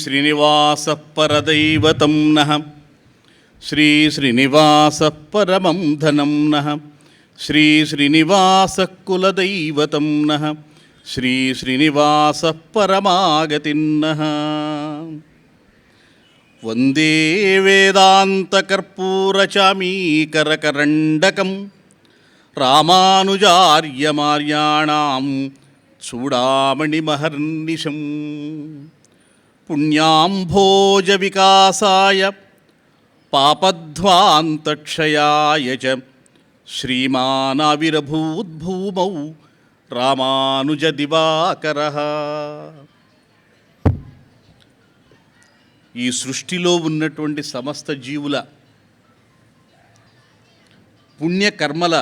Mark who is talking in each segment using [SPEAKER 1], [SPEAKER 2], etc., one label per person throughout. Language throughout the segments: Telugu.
[SPEAKER 1] శ్రీనివాస పరదైవతం నః శ్రీనివాస పరమం ధనం నః శ్రీనివాస కులదైవతం నః శ్రీనివాస పరమాగతిం నః. వందే వేదాంతకర్పూరచామీకరకరండకం రామానుజార్యమార్యాణాం చూడామణిమహర్నిశం. పుణ్యాంభోజ వికాసాయ పాపధ్వాంతక్షయాయ చ శ్రీమానావిరభూద్భూమౌ రామానుజ దివాకరః. ఈ సృష్టిలో ఉన్నటువంటి సమస్త జీవుల పుణ్యకర్మల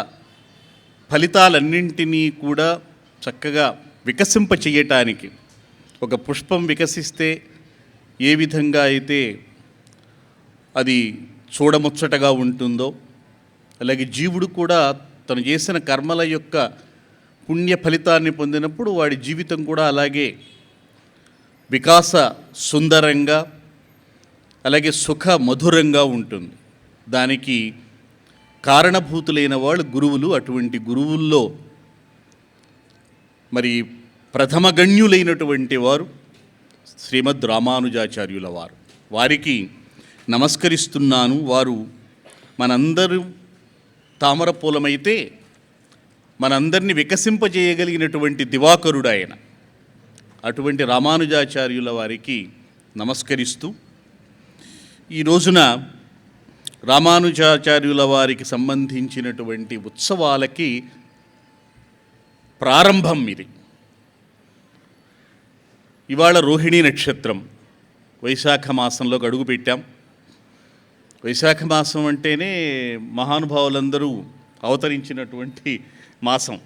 [SPEAKER 1] ఫలితాలన్నింటినీ కూడా చక్కగా వికసింపచేయటానికి, ఒక పుష్పం వికసిస్తే ఏ విధంగా అయితే అది చూడముచ్చటగా ఉంటుందో, అలాగే జీవుడు కూడా తను చేసిన కర్మల యొక్క పుణ్య ఫలితాన్ని పొందినప్పుడు వాడి జీవితం కూడా అలాగే వికాస సుందరంగా, అలాగే సుఖ మధురంగా ఉంటుంది. దానికి కారణభూతులైన వాళ్ళు గురువులు. అటువంటి గురువుల్లో మరి ప్రథమగణ్యులైనటువంటి వారు శ్రీమద్ రామానుజాచార్యుల వారు. వారికి నమస్కరిస్తున్నాను. వారు మనందరూ తామరపూలమైతే మనందరినీ వికసింపజేయగలిగినటువంటి దివాకరుడు ఆయన. అటువంటి రామానుజాచార్యుల వారికి నమస్కరిస్తూ ఈ రోజున రామానుజాచార్యుల వారికి సంబంధించినటువంటి ఉత్సవాలకి ప్రారంభం ఇది. ఇవాళ రోహిణీ నక్షత్రం, వైశాఖ మాసంలోకి అడుగుపెట్టాం. వైశాఖ మాసం అంటేనే మహానుభావులందరూ అవతరించినటువంటి మాసం.